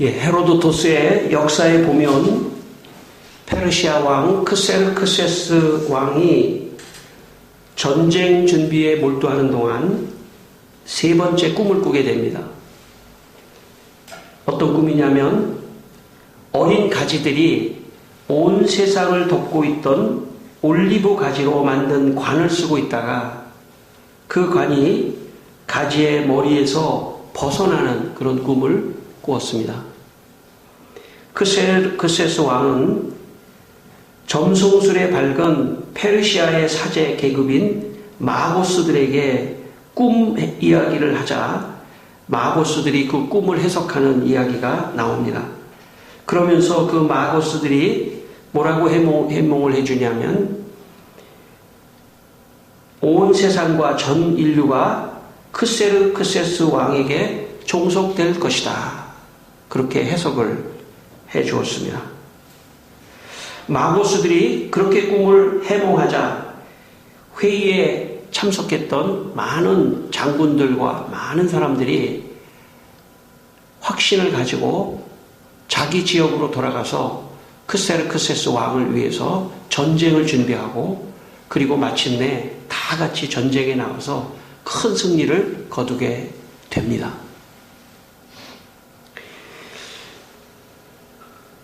헤로도토스의 역사에 보면 페르시아 왕 크세르크세스 왕이 전쟁 준비에 몰두하는 동안 세 번째 꿈을 꾸게 됩니다. 어떤 꿈이냐면 어린 가지들이 온 세상을 덮고 있던 올리브 가지로 만든 관을 쓰고 있다가 그 관이 가지의 머리에서 벗어나는 그런 꿈을 꾸었습니다. 크세르크세스 왕은 점성술에 밝은 페르시아의 사제 계급인 마고스들에게 꿈 이야기를 하자 마고스들이 그 꿈을 해석하는 이야기가 나옵니다. 그러면서 그 마고스들이 뭐라고 해몽을 해주냐면 온 세상과 전 인류가 크세르크세스 왕에게 종속될 것이다. 그렇게 해석을 해 주었습니다. 마고스들이 그렇게 꿈을 해몽하자 회의에 참석했던 많은 장군들과 많은 사람들이 확신을 가지고 자기 지역으로 돌아가서 크세르크세스 왕을 위해서 전쟁을 준비하고 그리고 마침내 다 같이 전쟁에 나와서 큰 승리를 거두게 됩니다.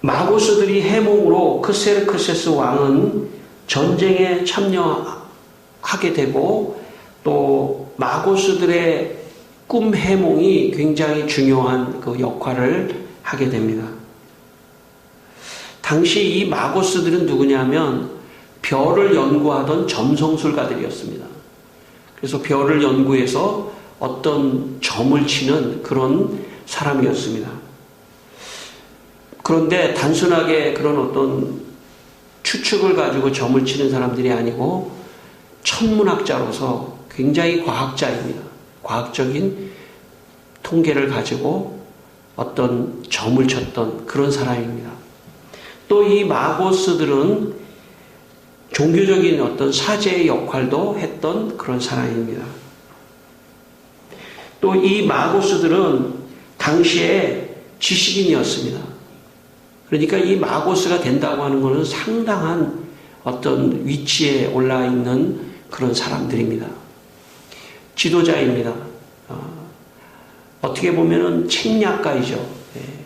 마고스들이 해몽으로 크세르크세스 왕은 전쟁에 참여하게 되고 또 마고스들의 꿈 해몽이 굉장히 중요한 그 역할을 하게 됩니다. 당시 이 마고스들은 누구냐면 별을 연구하던 점성술가들이었습니다. 그래서 별을 연구해서 어떤 점을 치는 그런 사람이었습니다. 그런데 단순하게 그런 어떤 추측을 가지고 점을 치는 사람들이 아니고 천문학자로서 굉장히 과학자입니다. 과학적인 통계를 가지고 어떤 점을 쳤던 그런 사람입니다. 또 이 마고스들은 종교적인 어떤 사제의 역할도 했던 그런 사람입니다. 또 이 마고스들은 당시에 지식인이었습니다. 그러니까 이 마고스가 된다고 하는 것은 상당한 어떤 위치에 올라 있는 그런 사람들입니다. 지도자입니다. 어떻게 보면은 책략가이죠.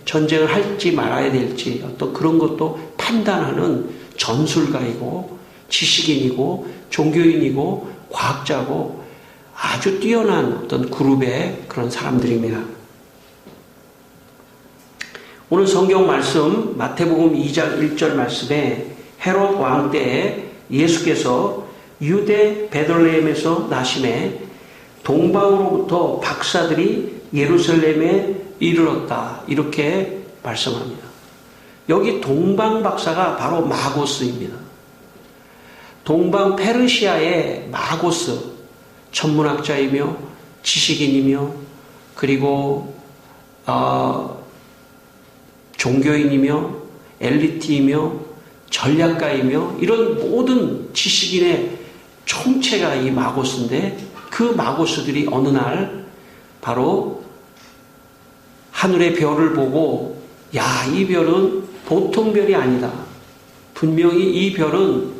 전쟁을 할지 말아야 될지 어떤 그런 것도 판단하는 전술가이고 지식인이고 종교인이고 과학자고 아주 뛰어난 어떤 그룹의 그런 사람들입니다. 오늘 성경 말씀 마태복음 2장 1절 말씀에 헤롯 왕 때에 예수께서 유대 베들레헴에서 나심에 동방으로부터 박사들이 예루살렘에 이르렀다. 이렇게 말씀합니다. 여기 동방 박사가 바로 마고스입니다. 동방 페르시아의 마고스, 천문학자이며 지식인이며 그리고 종교인이며 엘리트이며 전략가이며 이런 모든 지식인의 총체가 이 마고스인데 그 마고스들이 어느 날 바로 하늘의 별을 보고 야, 이 별은 보통 별이 아니다. 분명히 이 별은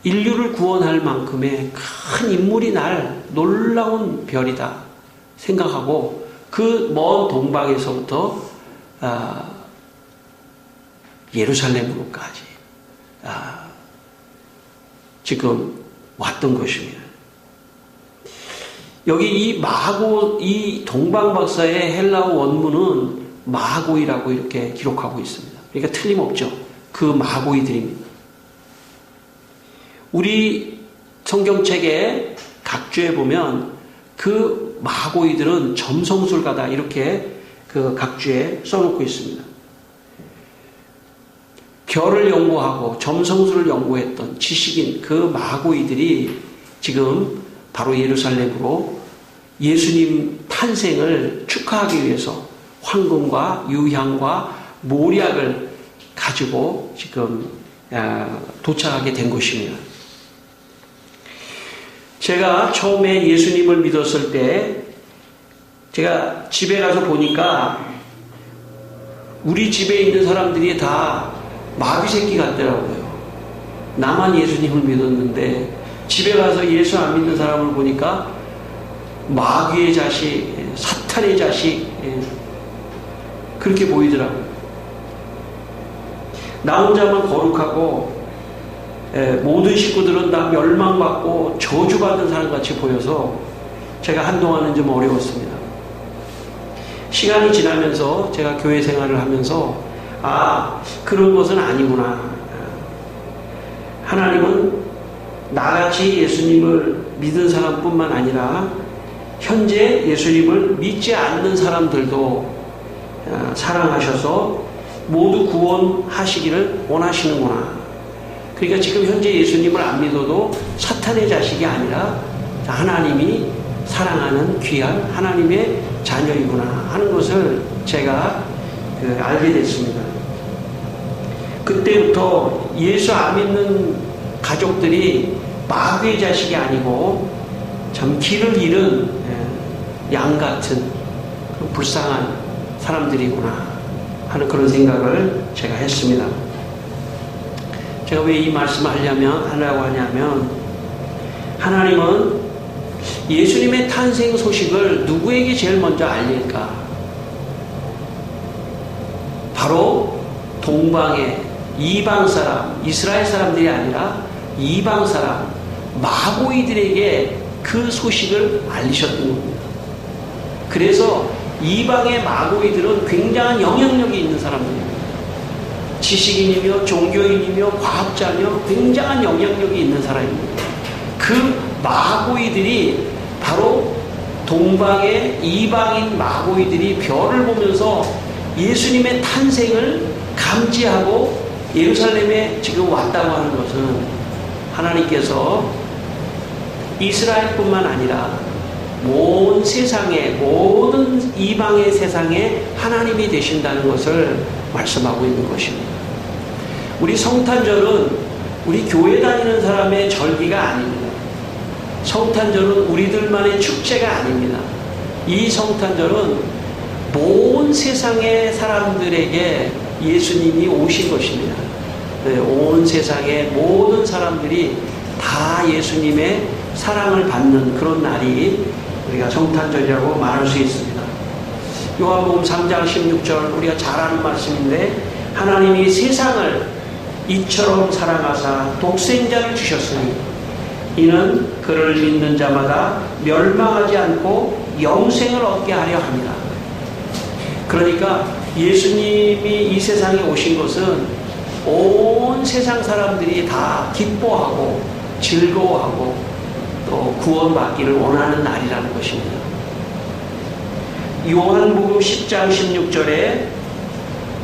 인류를 구원할 만큼의 큰 인물이 날 놀라운 별이다 생각하고 그 먼 동방에서부터 예루살렘으로까지 지금 왔던 것입니다. 여기 이 동방박사의 헬라어 원문은 마고이라고 이렇게 기록하고 있습니다. 그러니까 틀림없죠. 그 마고이들입니다. 우리 성경책의 각주에 보면 그 마고이들은 점성술가다 이렇게 그 각주에 써놓고 있습니다. 별을 연구하고 점성술을 연구했던 지식인 그 마고이들이 지금 바로 예루살렘으로 예수님 탄생을 축하하기 위해서 황금과 유향과 모략을 가지고 지금 도착하게 된 것입니다. 제가 처음에 예수님을 믿었을 때 제가 집에 가서 보니까 우리 집에 있는 사람들이 다 마귀 새끼 같더라고요. 나만 예수님을 믿었는데 집에 가서 예수 안 믿는 사람을 보니까 마귀의 자식, 사탄의 자식, 그렇게 보이더라고요. 나 혼자만 거룩하고 모든 식구들은 다 멸망받고 저주받은 사람같이 보여서 제가 한동안은 좀 어려웠습니다. 시간이 지나면서 제가 교회 생활을 하면서 그런 것은 아니구나. 하나님은 나같이 예수님을 믿은 사람뿐만 아니라 현재 예수님을 믿지 않는 사람들도 사랑하셔서 모두 구원하시기를 원하시는구나. 그러니까 지금 현재 예수님을 안 믿어도 사탄의 자식이 아니라 하나님이 사랑하는 귀한 하나님의 자녀이구나 하는 것을 제가 알게 됐습니다. 그때부터 예수 안 믿는 가족들이 마귀의 자식이 아니고 참 길을 잃은 양 같은 불쌍한 사람들이구나 하는 그런 생각을 제가 했습니다. 제가 왜 이 말씀을 하려고 하냐면 하나님은 예수님의 탄생 소식을 누구에게 제일 먼저 알릴까? 바로 동방의 이방 사람, 이스라엘 사람들이 아니라 이방 사람, 마고이들에게 그 소식을 알리셨던 겁니다. 그래서 이방의 마고이들은 굉장한 영향력이 있는 사람들입니다. 지식인이며 종교인이며 과학자며 굉장한 영향력이 있는 사람입니다. 그 마고이들이 바로 동방의 이방인 마고이들이 별을 보면서 예수님의 탄생을 감지하고 예루살렘에 지금 왔다고 하는 것은 하나님께서 이스라엘뿐만 아니라 온 세상에, 모든 이방의 세상에 하나님이 되신다는 것을 말씀하고 있는 것입니다. 우리 성탄절은 우리 교회 다니는 사람의 절기가 아닙니다. 성탄절은 우리들만의 축제가 아닙니다. 이 성탄절은 온 세상의 사람들에게 예수님이 오신 것입니다. 온 세상의 모든 사람들이 다 예수님의 사랑을 받는 그런 날이 우리가 성탄절이라고 말할 수 있습니다. 요한복음 3장 16절 우리가 잘 아는 말씀인데 하나님이 세상을 이처럼 사랑하사 독생자를 주셨으니 이는 그를 믿는 자마다 멸망하지 않고 영생을 얻게 하려 합니다. 그러니까 예수님이 이 세상에 오신 것은 온 세상 사람들이 다 기뻐하고 즐거워하고 또 구원받기를 원하는 날이라는 것입니다. 요한복음 10장 16절에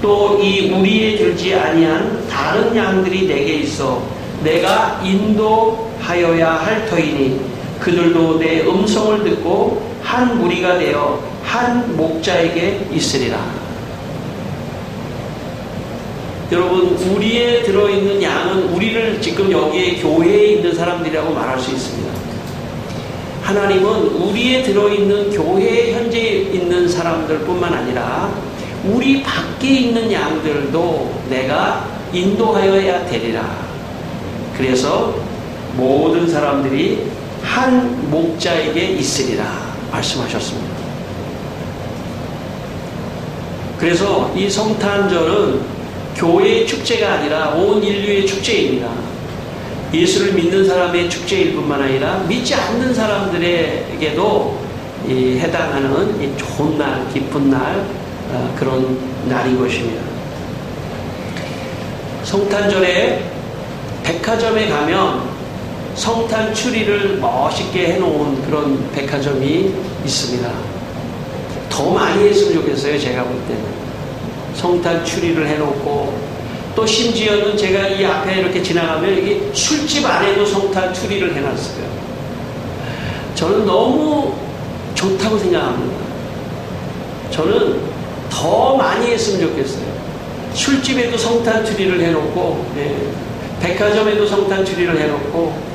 또 이 우리에 들지 아니한 다른 양들이 내게 있어 내가 인도하여야 할 터이니 그들도 내 음성을 듣고 한 무리가 되어 한 목자에게 있으리라. 여러분, 우리에 들어있는 양은 우리를 지금 여기에 교회에 있는 사람들이라고 말할 수 있습니다. 하나님은 우리에 들어있는 교회에 현재 있는 사람들뿐만 아니라 우리 밖에 있는 양들도 내가 인도하여야 되리라. 그래서 모든 사람들이 한 목자에게 있으리라 말씀하셨습니다. 그래서 이 성탄절은 교회의 축제가 아니라 온 인류의 축제입니다. 예수를 믿는 사람의 축제일 뿐만 아니라 믿지 않는 사람들에게도 해당하는 좋은 날, 기쁜 날, 그런 날인 것입니다. 성탄절에 백화점에 가면 성탄 추리를 멋있게 해놓은 그런 백화점이 있습니다. 더 많이 했으면 좋겠어요. 제가 볼 때는 성탄 추리를 해놓고 또 심지어는 제가 이 앞에 이렇게 지나가면 여기 술집 안에도 성탄 추리를 해놨어요. 저는 너무 좋다고 생각합니다. 저는 더 많이 했으면 좋겠어요. 술집에도 성탄 추리를 해놓고, 백화점에도 성탄 추리를 해놓고,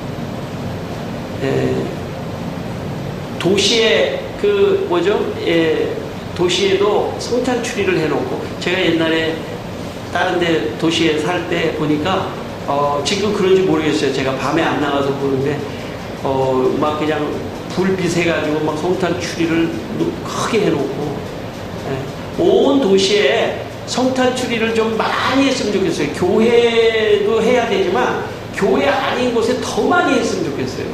도시의 도시에도 성탄 추리를 해놓고, 제가 옛날에 다른 데 도시에 살 때 보니까 지금 그런지 모르겠어요. 제가 밤에 안 나가서 보는데 막 그냥 불빛 해가지고 막 성탄 추리를 크게 해놓고, 온 도시에 성탄 추리를 좀 많이 했으면 좋겠어요. 교회도 해야 되지만 교회 아닌 곳에 더 많이 했으면 좋겠어요.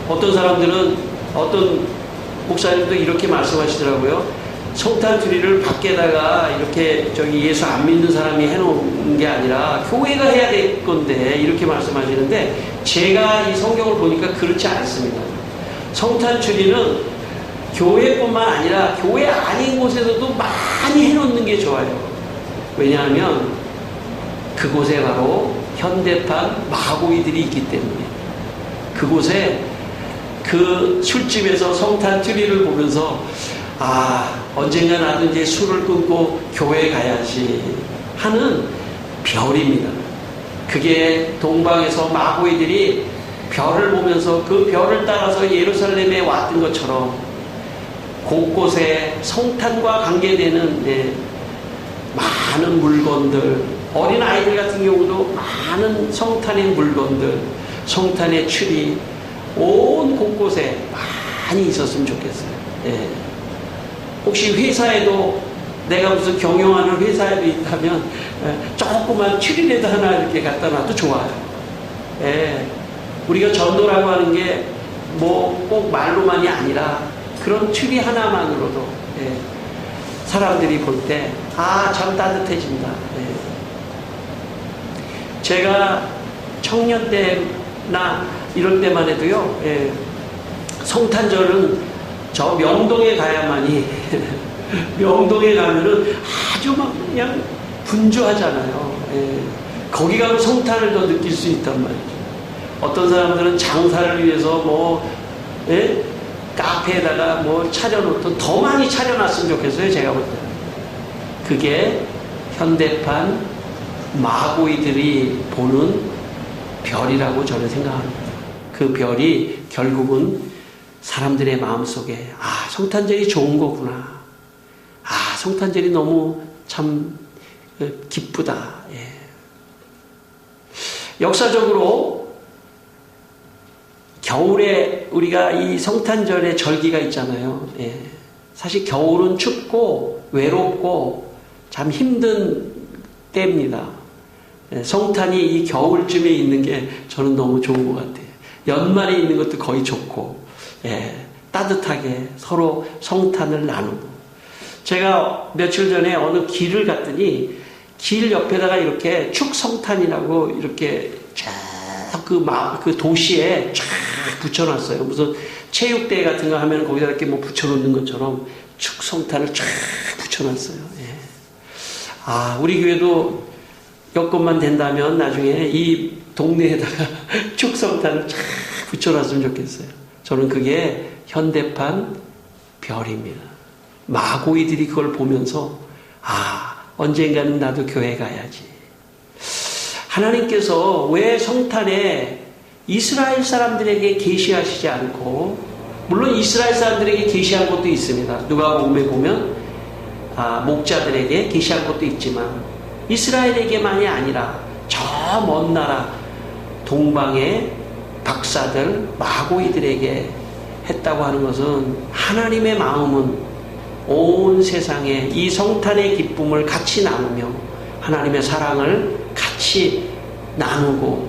어떤 사람들은, 어떤 목사님도 이렇게 말씀하시더라고요. 성탄 추리를 밖에다가 이렇게 예수 안 믿는 사람이 해놓은 게 아니라 교회가 해야 될 건데, 이렇게 말씀하시는데, 제가 이 성경을 보니까 그렇지 않습니다. 성탄 추리는 교회뿐만 아니라 교회 아닌 곳에서도 많이 해놓는 게 좋아요. 왜냐하면 그곳에 바로 현대판 마고이들이 있기 때문에, 그곳에 그 술집에서 성탄 트리를 보면서 언젠가 나도 이제 술을 끊고 교회에 가야지 하는 별입니다. 그게 동방에서 마고이들이 별을 보면서 그 별을 따라서 예루살렘에 왔던 것처럼 곳곳에 성탄과 관계되는 많은 물건들, 어린아이들 같은 경우도 많은 성탄의 물건들, 성탄의 추리, 온 곳곳에 많이 있었으면 좋겠어요. 혹시 회사에도, 내가 무슨 경영하는 회사에도 있다면 조그만 추리라도 하나 이렇게 갖다 놔도 좋아요. 우리가 전도라고 하는 게 뭐 꼭 말로만이 아니라 그런 추리 하나만으로도 사람들이 볼 때 참 따뜻해진다. 제가 청년 때나 이럴 때만 해도요, 성탄절은 저 명동에 가야만이 명동에 가면은 아주 막 그냥 분주하잖아요. 거기 가면 성탄을 더 느낄 수 있단 말이죠. 어떤 사람들은 장사를 위해서 카페에다가 차려놓던, 더 많이 차려놨으면 좋겠어요. 제가 볼 때는. 그게 현대판 마고이들이 보는 별이라고 저는 생각합니다. 그 별이 결국은 사람들의 마음속에 성탄절이 좋은 거구나, 성탄절이 너무 참 기쁘다. 역사적으로 겨울에 우리가 이 성탄절의 절기가 있잖아요. 사실 겨울은 춥고 외롭고 참 힘든 때입니다. 성탄이 이 겨울쯤에 있는 게 저는 너무 좋은 것 같아요. 연말에 있는 것도 거의 좋고, 따뜻하게 서로 성탄을 나누고. 제가 며칠 전에 어느 길을 갔더니 길 옆에다가 이렇게 축성탄이라고 이렇게 쫙 그 도시에 쫙 붙여놨어요. 무슨 체육대회 같은 거 하면 거기다 이렇게 붙여놓는 것처럼 축성탄을 쫙 붙여놨어요. 우리 교회도 여건만 된다면 나중에 이 동네에다가 축성탄을 쫙 붙여놨으면 좋겠어요. 저는 그게 현대판 별입니다. 마고이들이 그걸 보면서 언젠가는 나도 교회 가야지. 하나님께서 왜 성탄에 이스라엘 사람들에게 계시하시지 않고, 물론 이스라엘 사람들에게 계시한 것도 있습니다. 누가복음에 보면 목자들에게 계시한 것도 있지만 이스라엘에게만이 아니라 저 먼 나라 동방의 박사들, 마고이들에게 했다고 하는 것은, 하나님의 마음은 온 세상에 이 성탄의 기쁨을 같이 나누며 하나님의 사랑을 같이 나누고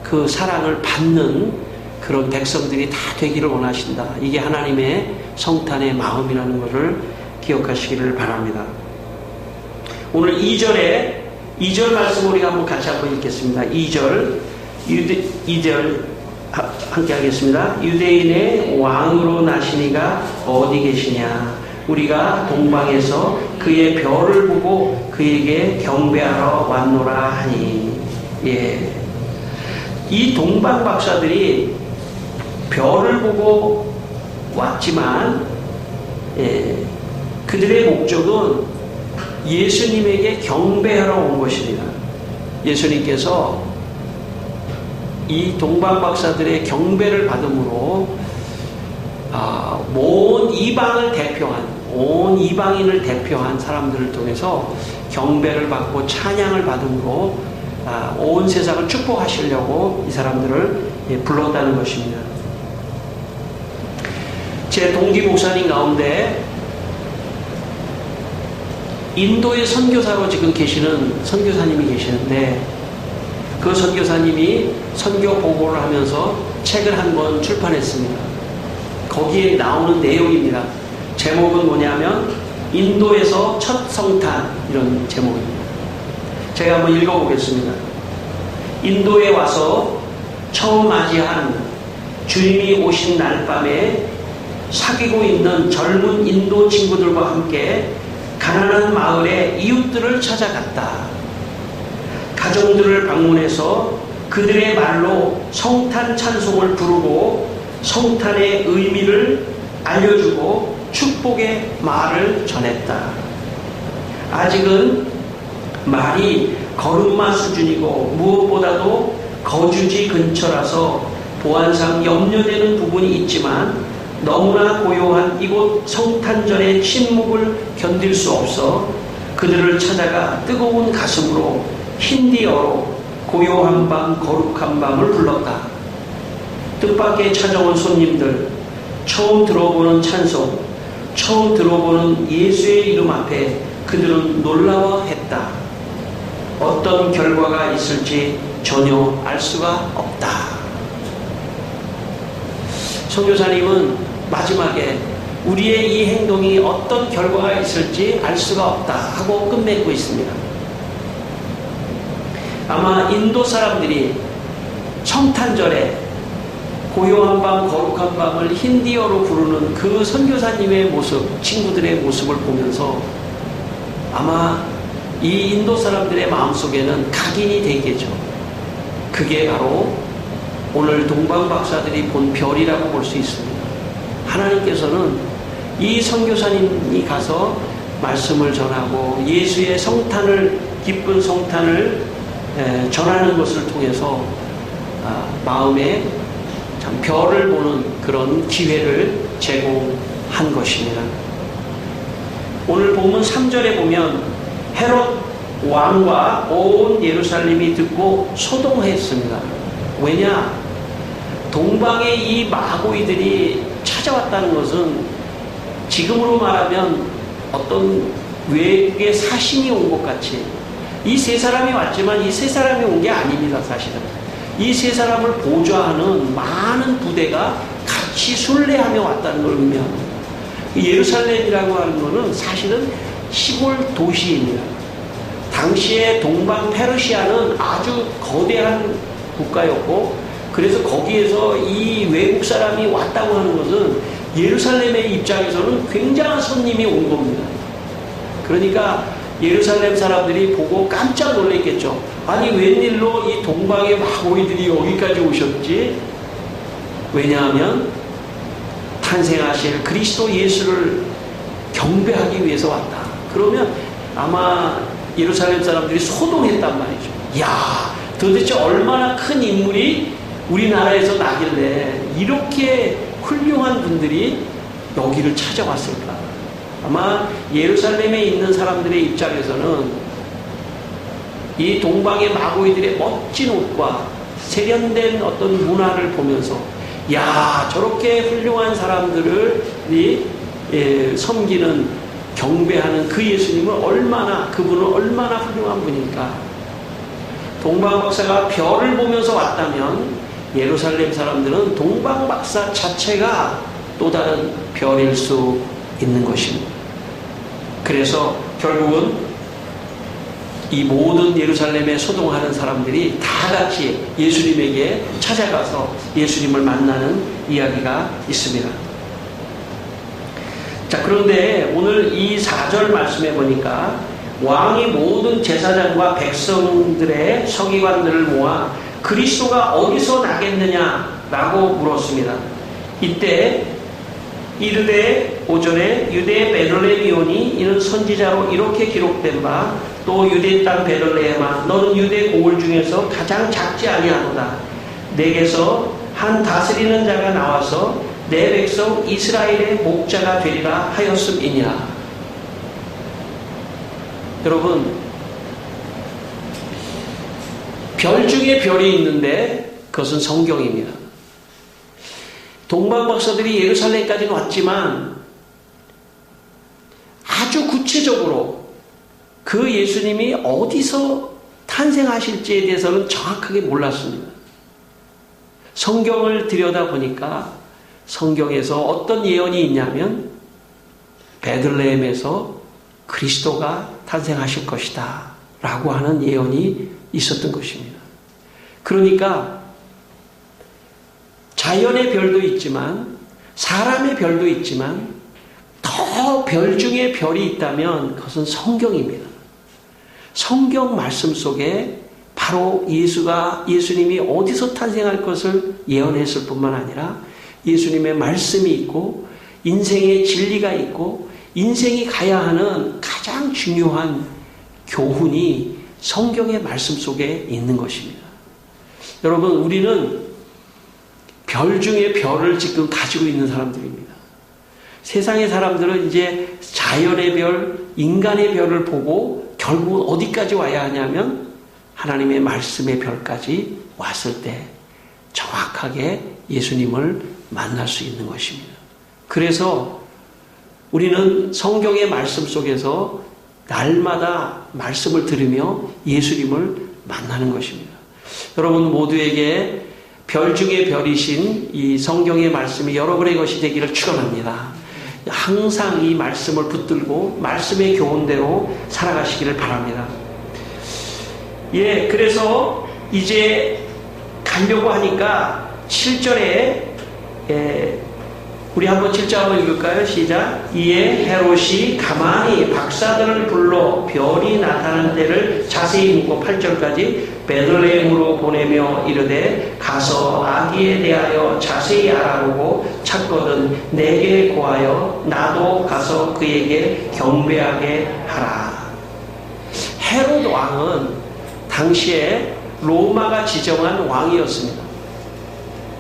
그 사랑을 받는 그런 백성들이 다 되기를 원하신다. 이게 하나님의 성탄의 마음이라는 것을 기억하시기를 바랍니다. 오늘 2절 말씀 우리가 같이 한번 읽겠습니다. 2절 함께 하겠습니다. 유대인의 왕으로 나시니가 어디 계시냐? 우리가 동방에서 그의 별을 보고 그에게 경배하러 왔노라 하니. 이 동방 박사들이 별을 보고 왔지만 그들의 목적은 예수님에게 경배하러 온 것입니다. 예수님께서 이 동방 박사들의 경배를 받음으로 온 이방을 대표한, 온 이방인을 대표한 사람들을 통해서 경배를 받고 찬양을 받음으로 온 세상을 축복하시려고 이 사람들을 불렀다는 것입니다. 제 동기 목사님 가운데 인도의 선교사로 지금 계시는 선교사님이 계시는데, 그 선교사님이 선교 보고를 하면서 책을 한 권 출판했습니다. 거기에 나오는 내용입니다. 제목은 뭐냐면 인도에서 첫 성탄, 이런 제목입니다. 제가 한번 읽어보겠습니다. 인도에 와서 처음 맞이한 주님이 오신 날밤에 사귀고 있는 젊은 인도 친구들과 함께 가난한 마을의 이웃들을 찾아갔다. 가정들을 방문해서 그들의 말로 성탄 찬송을 부르고 성탄의 의미를 알려주고 축복의 말을 전했다. 아직은 말이 걸음마 수준이고 무엇보다도 거주지 근처라서 보안상 염려되는 부분이 있지만 너무나 고요한 이곳 성탄절의 침묵을 견딜 수 없어 그들을 찾아가 뜨거운 가슴으로 힌디어로 고요한 밤 거룩한 밤을 불렀다. 뜻밖의 찾아온 손님들, 처음 들어보는 찬송, 처음 들어보는 예수의 이름 앞에 그들은 놀라워했다. 어떤 결과가 있을지 전혀 알 수가 없다. 선교사님은 마지막에 우리의 이 행동이 어떤 결과가 있을지 알 수가 없다 하고 끝맺고 있습니다. 아마 인도 사람들이 성탄절에 고요한 밤 거룩한 밤을 힌디어로 부르는 그 선교사님의 모습, 친구들의 모습을 보면서 아마 이 인도 사람들의 마음속에는 각인이 되겠죠. 그게 바로 오늘 동방 박사들이 본 별이라고 볼 수 있습니다. 하나님께서는 이 선교사님이 가서 말씀을 전하고 예수의 성탄을, 기쁜 성탄을 전하는 것을 통해서 마음에 참 별을 보는 그런 기회를 제공한 것입니다. 오늘 본문 3절에 보면 헤롯 왕과 온 예루살렘이 듣고 소동했습니다. 왜냐? 동방의 이 마고이들이 찾아왔다는 것은 지금으로 말하면 어떤 외국의 사신이 온 것 같이, 이 세 사람이 왔지만 이 세 사람이 온 게 아닙니다. 사실은 이 세 사람을 보좌하는 많은 부대가 같이 순례하며 왔다는 걸 의미합니다. 예루살렘이라고 하는 것은 사실은 시골 도시입니다. 당시에 동방 페르시아는 아주 거대한 국가였고, 그래서 거기에서 이 외국 사람이 왔다고 하는 것은 예루살렘의 입장에서는 굉장한 손님이 온 겁니다. 그러니까 예루살렘 사람들이 보고 깜짝 놀랐겠죠. 아니 웬일로 이 동방의 마고이들이 여기까지 오셨지? 왜냐하면 탄생하실 그리스도 예수를 경배하기 위해서 왔다. 그러면 아마 예루살렘 사람들이 소동했단 말이죠. 야, 도대체 얼마나 큰 인물이 우리나라에서 나길래 이렇게 훌륭한 분들이 여기를 찾아왔을까? 아마 예루살렘에 있는 사람들의 입장에서는 이 동방의 마고이들의 멋진 옷과 세련된 어떤 문화를 보면서 야, 저렇게 훌륭한 사람들이 섬기는, 경배하는 그 예수님을 그분은 얼마나 훌륭한 분일까? 동방박사가 별을 보면서 왔다면 예루살렘 사람들은 동방박사 자체가 또 다른 별일 수 있는 것입니다. 그래서 결국은 이 모든 예루살렘에 소동하는 사람들이 다 같이 예수님에게 찾아가서 예수님을 만나는 이야기가 있습니다. 자, 그런데 오늘 이 4절 말씀에 보니까 왕이 모든 제사장과 백성들의 서기관들을 모아 그리스도가 어디서 나겠느냐라고 물었습니다. 이때 이르되 5절에 유대 베들레헴이오니 이는 선지자로 이렇게 기록된 바 또 유대 땅 베들레헴아 너는 유대 고을 중에서 가장 작지 아니하도다. 내게서 한 다스리는 자가 나와서 내 백성 이스라엘의 목자가 되리라 하였음이니라. 여러분, 별 중에 별이 있는데 그것은 성경입니다. 동방박사들이 예루살렘까지는 왔지만 아주 구체적으로 그 예수님이 어디서 탄생하실지에 대해서는 정확하게 몰랐습니다. 성경을 들여다보니까 성경에서 어떤 예언이 있냐면 베들레헴에서 그리스도가 탄생하실 것이다 라고 하는 예언이 있었던 것입니다. 그러니까 자연의 별도 있지만 사람의 별도 있지만 더 별 중에 별이 있다면 그것은 성경입니다. 성경 말씀 속에 바로 예수님이 어디서 탄생할 것을 예언했을 뿐만 아니라 예수님의 말씀이 있고 인생의 진리가 있고 인생이 가야 하는 가장 중요한 교훈이 성경의 말씀 속에 있는 것입니다. 여러분, 우리는 별 중에 별을 지금 가지고 있는 사람들입니다. 세상의 사람들은 이제 자연의 별, 인간의 별을 보고 결국 어디까지 와야 하냐면 하나님의 말씀의 별까지 왔을 때 정확하게 예수님을 만날 수 있는 것입니다. 그래서 우리는 성경의 말씀 속에서 날마다 말씀을 들으며 예수님을 만나는 것입니다. 여러분 모두에게 별 중에 별이신 이 성경의 말씀이 여러분의 것이 되기를 축원합니다. 항상 이 말씀을 붙들고 말씀의 교훈대로 살아가시기를 바랍니다. 그래서 이제 가려고 하니까 7절에 우리 한번 7절 한번 읽을까요? 시작. 이에 헤롯이 가만히 박사들을 불러 별이 나타나는 때를 자세히 묻고 8절까지 베들레헴으로 보내며 이르되 가서 아기에 대하여 자세히 알아보고 찾거든 내게 고하여 나도 가서 그에게 경배하게 하라. 헤롯 왕은 당시에 로마가 지정한 왕이었습니다.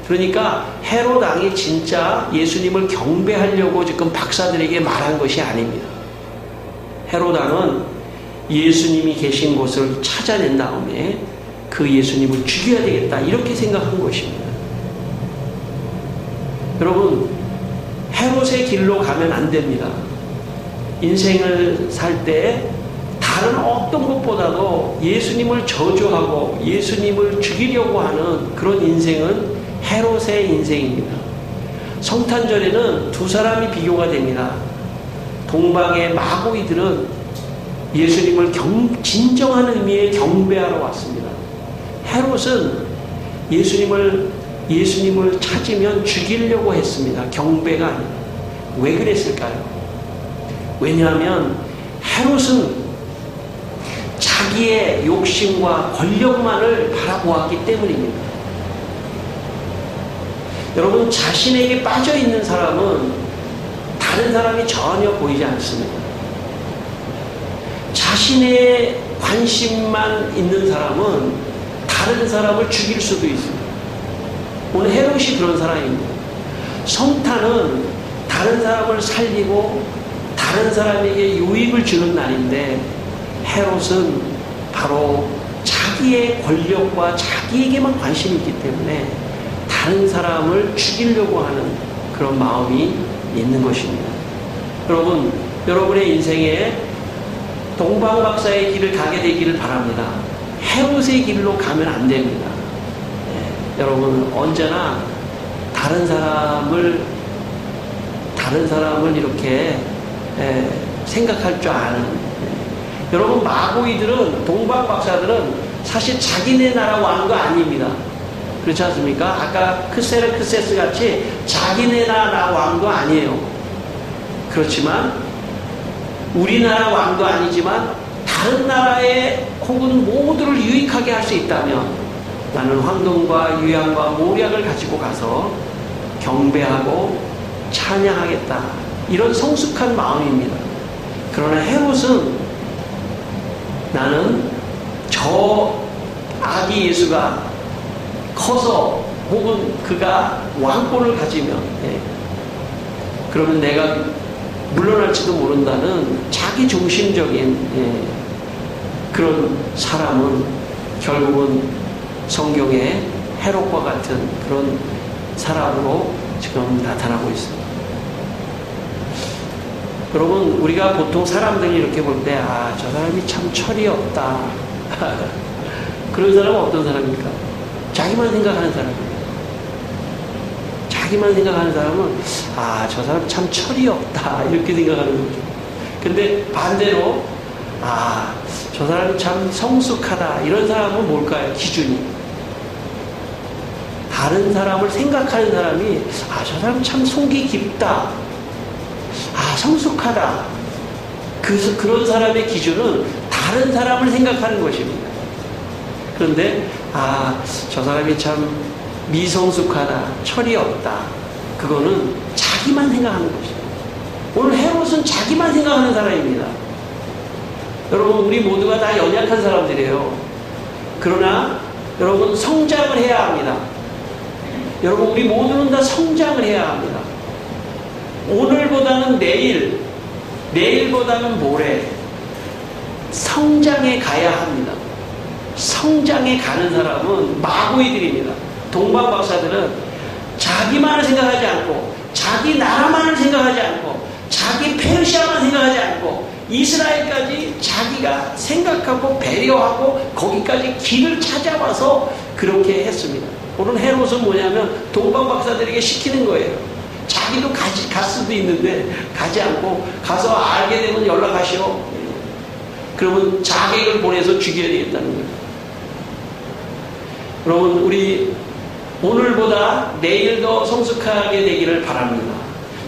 그러니까 헤롯 왕이 진짜 예수님을 경배하려고 지금 박사들에게 말한 것이 아닙니다. 헤롯 왕은 예수님이 계신 곳을 찾아낸 다음에 그 예수님을 죽여야 되겠다 이렇게 생각한 것입니다. 여러분, 헤롯의 길로 가면 안 됩니다. 인생을 살 때 다른 어떤 것보다도 예수님을 저주하고 예수님을 죽이려고 하는 그런 인생은 헤롯의 인생입니다. 성탄절에는 두 사람이 비교가 됩니다. 동방의 마고이들은 예수님을 진정한 의미의 경배하러 왔습니다. 헤롯은 예수님을 찾으면 죽이려고 했습니다. 경배가 아니라. 왜 그랬을까요? 왜냐하면 헤롯은 자기의 욕심과 권력만을 바라보았기 때문입니다. 여러분, 자신에게 빠져있는 사람은 다른 사람이 전혀 보이지 않습니다. 자신의 관심만 있는 사람은 다른 사람을 죽일 수도 있습니다. 오늘 헤롯이 그런 사람입니다. 성탄은 다른 사람을 살리고 다른 사람에게 유익을 주는 날인데 헤롯은 바로 자기의 권력과 자기에게만 관심이 있기 때문에 다른 사람을 죽이려고 하는 그런 마음이 있는 것입니다. 여러분, 여러분의 인생에 동방박사의 길을 가게 되기를 바랍니다. 헤롯의 길로 가면 안 됩니다. 여러분, 언제나 다른 사람을 이렇게 생각할 줄 아는 여러분, 마고이들은, 동방박사들은 사실 자기네 나라 왕도 아닙니다. 그렇지 않습니까? 아까 크세르크세스 같이 자기네 나라 왕도 아니에요. 그렇지만 우리나라 왕도 아니지만 다른 나라의 혹은 모두를 유익하게 할 수 있다면 나는 황금과 유향과 모략을 가지고 가서 경배하고 찬양하겠다. 이런 성숙한 마음입니다. 그러나 헤롯은 나는 저 아기 예수가 커서 혹은 그가 왕권을 가지면 그러면 내가 물러날지도 모른다는 자기 중심적인 그런 사람은 결국은 성경에 헤롯과 같은 그런 사람으로 지금 나타나고 있습니다. 여러분, 우리가 보통 사람들이 이렇게 볼 때, 저 사람이 참 철이 없다. 그런 사람은 어떤 사람입니까? 자기만 생각하는 사람입니다. 자기만 생각하는 사람은, 저 사람 참 철이 없다. 이렇게 생각하는 거죠. 근데 반대로, 저 사람이 참 성숙하다. 이런 사람은 뭘까요? 기준이. 다른 사람을 생각하는 사람이, 저 사람 참 속이 깊다. 성숙하다. 그런 사람의 기준은 다른 사람을 생각하는 것입니다. 그런데 저 사람이 참 미성숙하다, 철이 없다. 그거는 자기만 생각하는 것입니다. 오늘 헤롯은 자기만 생각하는 사람입니다. 여러분, 우리 모두가 다 연약한 사람들이에요. 그러나 여러분, 성장을 해야 합니다. 여러분, 우리 모두는 다 성장을 해야 합니다. 오늘보다는 내일, 내일보다는 모레 성장해 가야 합니다. 성장해 가는 사람은 마구이들입니다. 동방 박사들은 자기만을 생각하지 않고, 자기 나라만을 생각하지 않고, 자기 페르시아만 생각하지 않고, 이스라엘까지 자기가 생각하고 배려하고 거기까지 길을 찾아와서 그렇게 했습니다. 오늘 헤롯은 뭐냐면 동방 박사들에게 시키는 거예요. 자기도 갈 수도 있는데 가지 않고, 가서 알게 되면 연락하시오. 그러면 자객을 보내서 죽여야 되겠다는 거예요. 여러분, 우리 오늘보다 내일 더 성숙하게 되기를 바랍니다.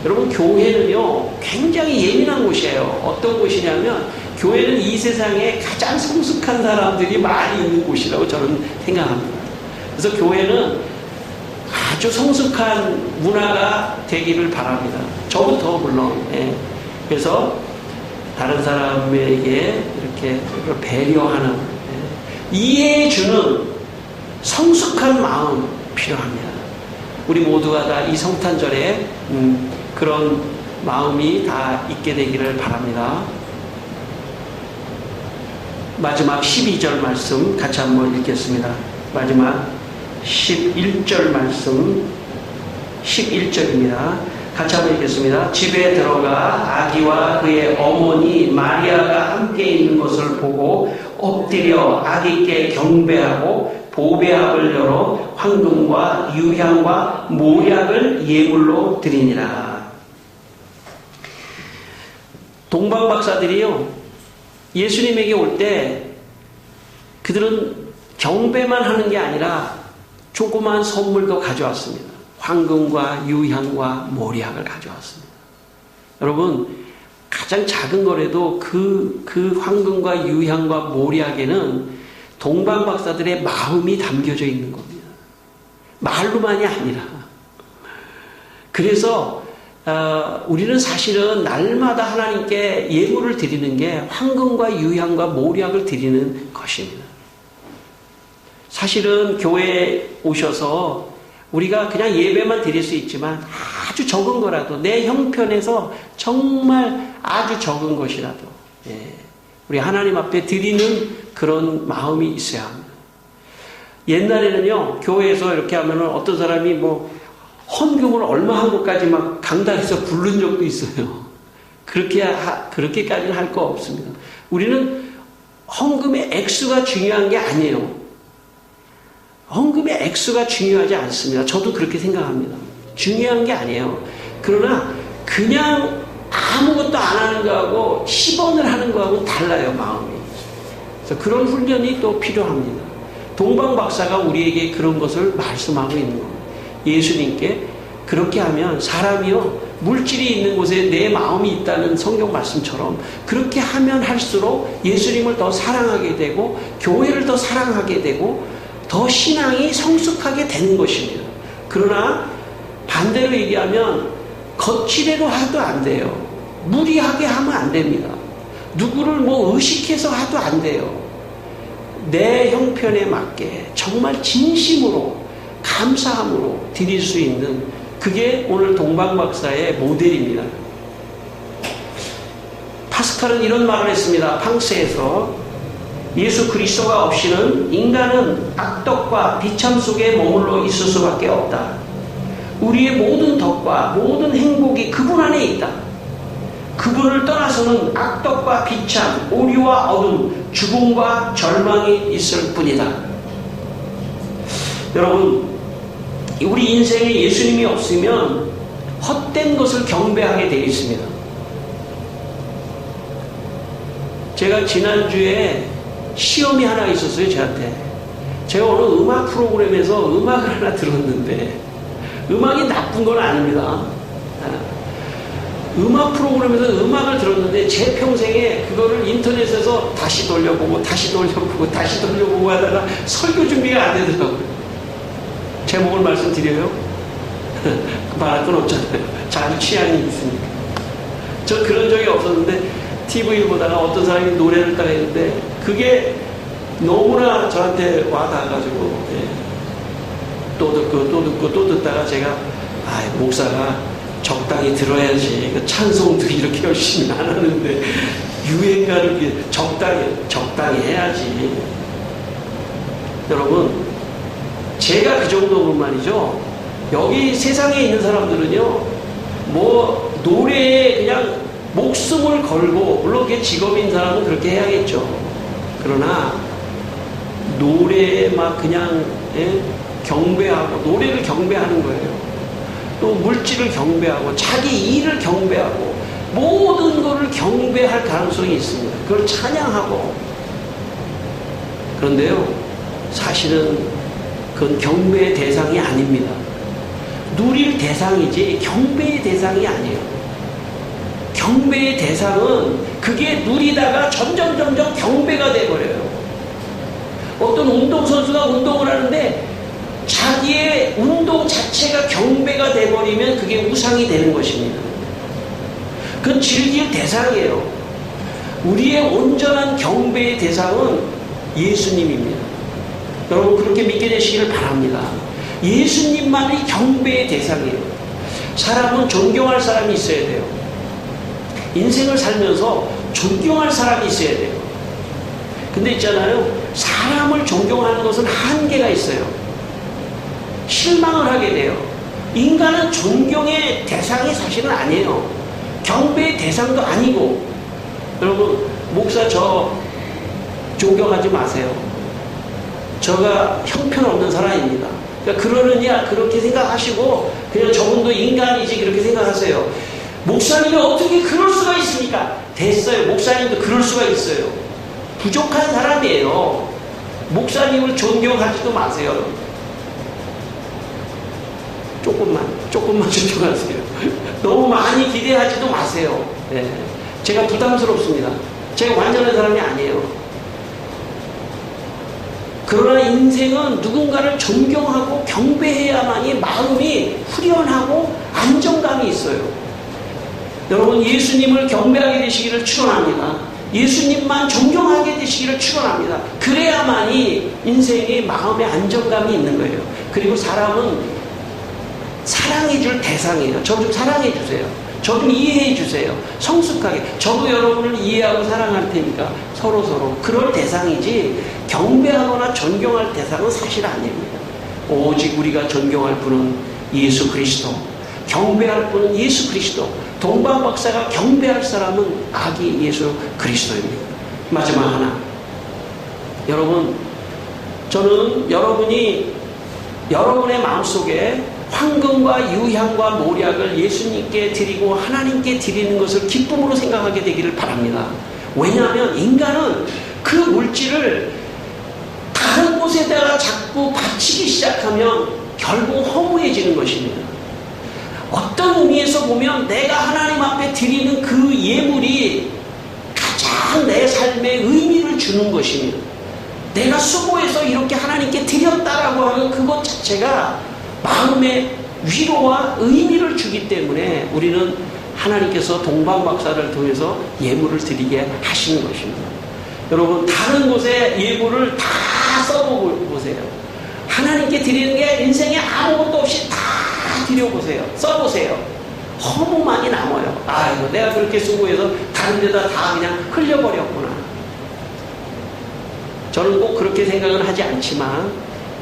여러분, 교회는요 굉장히 예민한 곳이에요. 어떤 곳이냐면 교회는 이 세상에 가장 성숙한 사람들이 많이 있는 곳이라고 저는 생각합니다. 그래서 교회는 아주 성숙한 문화가 되기를 바랍니다. 저부터 물론. 그래서 다른 사람에게 이렇게 배려하는, 이해해주는 성숙한 마음 필요합니다. 우리 모두가 다 이 성탄절에 그런 마음이 다 있게 되기를 바랍니다. 마지막 12절 말씀 같이 한번 읽겠습니다. 마지막 11절 말씀, 11절입니다. 같이 한번 읽겠습니다. 집에 들어가 아기와 그의 어머니 마리아가 함께 있는 것을 보고 엎드려 아기께 경배하고 보배합을 열어 황금과 유향과 모략을 예물로 드리니라. 동방 박사들이요, 예수님에게 올 때 그들은 경배만 하는 게 아니라 조그만 선물도 가져왔습니다. 황금과 유향과 모략을 가져왔습니다. 여러분, 가장 작은 거라도 그 황금과 유향과 모략에는 동방 박사들의 마음이 담겨져 있는 겁니다. 말로만이 아니라. 그래서 우리는 사실은 날마다 하나님께 예물을 드리는 게 황금과 유향과 모략을 드리는 것입니다. 사실은 교회에 오셔서 우리가 그냥 예배만 드릴 수 있지만 아주 적은 거라도, 내 형편에서 정말 아주 적은 것이라도 우리 하나님 앞에 드리는 그런 마음이 있어야 합니다. 옛날에는요, 교회에서 이렇게 하면은 어떤 사람이 헌금을 얼마 한 것까지 막 강단에서 부른 적도 있어요. 그렇게까지는 할 거 없습니다. 우리는 헌금의 액수가 중요한 게 아니에요. 헌금의 액수가 중요하지 않습니다. 저도 그렇게 생각합니다. 중요한 게 아니에요. 그러나 그냥 아무것도 안 하는 거하고 10원을 하는 거하고 달라요, 마음이. 그래서 그런 훈련이 또 필요합니다. 동방 박사가 우리에게 그런 것을 말씀하고 있는 겁니다. 예수님께 그렇게 하면 사람이요, 물질이 있는 곳에 내 마음이 있다는 성경 말씀처럼 그렇게 하면 할수록 예수님을 더 사랑하게 되고 교회를 더 사랑하게 되고 더 신앙이 성숙하게 되는 것입니다. 그러나 반대로 얘기하면 거칠애로 하도 안 돼요. 무리하게 하면 안 됩니다. 누구를 의식해서 하도 안 돼요. 내 형편에 맞게 정말 진심으로 감사함으로 드릴 수 있는 그게 오늘 동방박사의 모델입니다. 파스칼은 이런 말을 했습니다. 팡스에서 예수 그리스도가 없이는 인간은 악덕과 비참 속에 머물러 있을 수밖에 없다. 우리의 모든 덕과 모든 행복이 그분 안에 있다. 그분을 떠나서는 악덕과 비참, 오류와 어둠, 죽음과 절망이 있을 뿐이다. 여러분, 우리 인생에 예수님이 없으면 헛된 것을 경배하게 되어 있습니다. 제가 지난주에 시험이 하나 있었어요, 저한테. 제가 어느 음악 프로그램에서 음악을 하나 들었는데, 음악이 나쁜 건 아닙니다. 음악 프로그램에서 음악을 들었는데, 제 평생에 그거를 인터넷에서 다시 돌려보고, 다시 돌려보고, 다시 돌려보고 하다가 설교 준비가 안 되더라고요. 제목을 말씀드려요? 말할 건 없잖아요. 자기 취향이 있으니까. 저 그런 적이 없었는데, TV를 보다가 어떤 사람이 노래를 따라 했는데 그게 너무나 저한테 와닿아가지고 또 듣고 또 듣다가 제가 목사가 적당히 들어야지 찬송도 이렇게 열심히 안 하는데 유행가를 적당히 해야지. 여러분, 제가 그 정도면 말이죠, 여기 세상에 있는 사람들은요 뭐 노래에 그냥 목숨을 걸고, 물론 그게 직업인 사람은 그렇게 해야겠죠. 그러나 노래에 막 그냥 경배하고, 노래를 경배하는 거예요. 또 물질을 경배하고, 자기 일을 경배하고, 모든 것을 경배할 가능성이 있습니다. 그걸 찬양하고. 그런데요, 사실은 그건 경배의 대상이 아닙니다. 누릴 대상이지 경배의 대상이 아니에요. 경배의 대상은 그게 누리다가 점점 경배가 돼버려요. 어떤 운동선수가 운동을 하는데 자기의 운동 자체가 경배가 돼버리면 그게 우상이 되는 것입니다. 그건 즐길 대상이에요. 우리의 온전한 경배의 대상은 예수님입니다. 여러분, 그렇게 믿게 되시기를 바랍니다. 예수님만이 경배의 대상이에요. 사람은 존경할 사람이 있어야 돼요. 인생을 살면서 존경할 사람이 있어야 돼요. 근데 있잖아요, 사람을 존경하는 것은 한계가 있어요. 실망을 하게 돼요. 인간은 존경의 대상이 사실은 아니에요. 경배의 대상도 아니고. 여러분, 목사 저 존경하지 마세요. 저가 형편없는 사람입니다. 그러니까 그러느냐 그렇게 생각하시고 그냥 저분도 인간이지 그렇게 생각하세요. 목사님이 어떻게 그럴 수가 있습니까? 됐어요. 목사님도 그럴 수가 있어요. 부족한 사람이에요. 목사님을 존경하지도 마세요. 조금만 존경하세요. 너무 많이 기대하지도 마세요. 네. 제가 부담스럽습니다. 제가 완전한 사람이 아니에요. 그러나 인생은 누군가를 존경하고 경배해야만이 마음이 후련하고 안정감이 있어요. 여러분, 예수님을 경배하게 되시기를 축원합니다. 예수님만 존경하게 되시기를 축원합니다. 그래야만이 인생의 마음의 안정감이 있는 거예요. 그리고 사람은 사랑해줄 대상이에요. 저 좀 사랑해주세요. 저 좀 이해해주세요. 성숙하게. 저도 여러분을 이해하고 사랑할 테니까 서로 그럴 대상이지 경배하거나 존경할 대상은 사실 아닙니다. 오직 우리가 존경할 분은 예수 그리스도, 경배할 분은 예수 그리스도. 동방박사가 경배할 사람은 아기 예수 그리스도입니다. 마지막 하나, 여러분, 저는 여러분이 여러분의 마음속에 황금과 유향과 모략을 예수님께 드리고 하나님께 드리는 것을 기쁨으로 생각하게 되기를 바랍니다. 왜냐하면 인간은 그 물질을 다른 곳에다가 자꾸 바치기 시작하면 결국 허무해지는 것입니다. 어떤 의미에서 보면 내가 하나님 앞에 드리는 그 예물이 가장 내 삶에 의미를 주는 것입니다. 내가 수고해서 이렇게 하나님께 드렸다라고 하는 그것 자체가 마음의 위로와 의미를 주기 때문에 우리는 하나님께서 동방박사를 통해서 예물을 드리게 하시는 것입니다. 여러분, 다른 곳에 예물을 다 써보세요. 하나님께 드리는 게 인생에 아무것도 없이 다 드려보세요. 써보세요. 너무 많이 남아요. 아이고, 내가 그렇게 수고해서 다른 데다 다 그냥 흘려버렸구나. 저는 꼭 그렇게 생각은 하지 않지만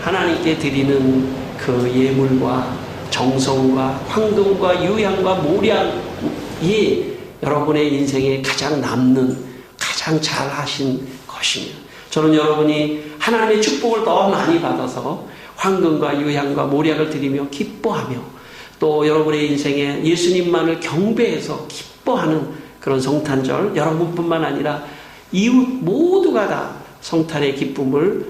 하나님께 드리는 그 예물과 정성과 황금과 유향과 모략이 여러분의 인생에 가장 남는, 가장 잘 하신 것입니다. 저는 여러분이 하나님의 축복을 더 많이 받아서 황금과 유향과 모략을 드리며 기뻐하며 또 여러분의 인생에 예수님만을 경배해서 기뻐하는 그런 성탄절, 여러분뿐만 아니라 이웃 모두가 다 성탄의 기쁨을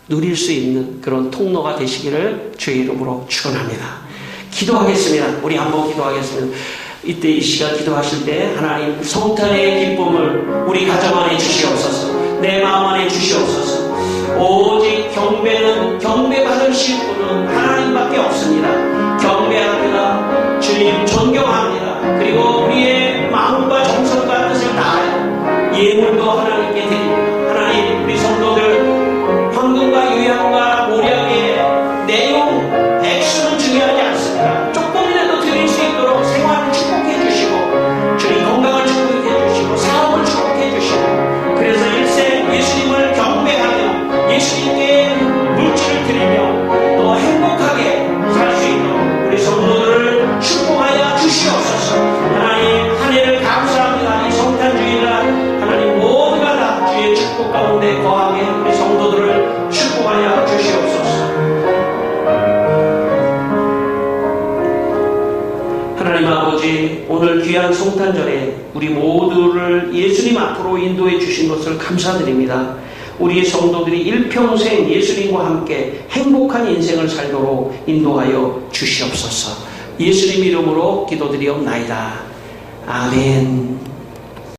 누릴 수 있는 그런 통로가 되시기를 주의 이름으로 축원합니다. 기도하겠습니다. 우리 한번 기도하겠습니다. 이때 이 시간 기도하실 때 하나님 성탄의 기쁨을 우리 가정 안에 주시옵소서. 내 마음 안에 주시옵소서. 오직 경배는 경배받으실 분은 하나님밖에 없습니다. 경배합니다. 주님 존경합니다. 그리고 우리의 마음과 정성과 뜻을 다하여 예물도 하나님께 드립니다. 하나님, 우리 성도들 황금과 유향과 모략의 내용, 액수는 중요하지 않습니다. 조금이라도 드릴 수 있도록 생활을 축복해 주시고 주님 건강을 축복해 주시고 사업을 축복해 주시고 그래서 일생 예수님을 경배하며 예수님께 물질을 드리며 또 행복하게 살 수 있도록 우리 성도들을 축복하여 주시옵소서. 하나님, 한 해를 감사합니다. 이 성탄 주일날 하나님 모두가 다 주의 축복 가운데 거하게 우리 성도들을 축복하여 주시옵소서. 하나님 아버지, 오늘 귀한 성탄절에 우리 모두를 예수님 앞으로 인도해 주신 것을 감사드립니다. 우리 성도들이 일평생 예수님과 함께 행복한 인생을 살도록 인도하여 주시옵소서. 예수님 이름으로 기도드리옵나이다. 아멘.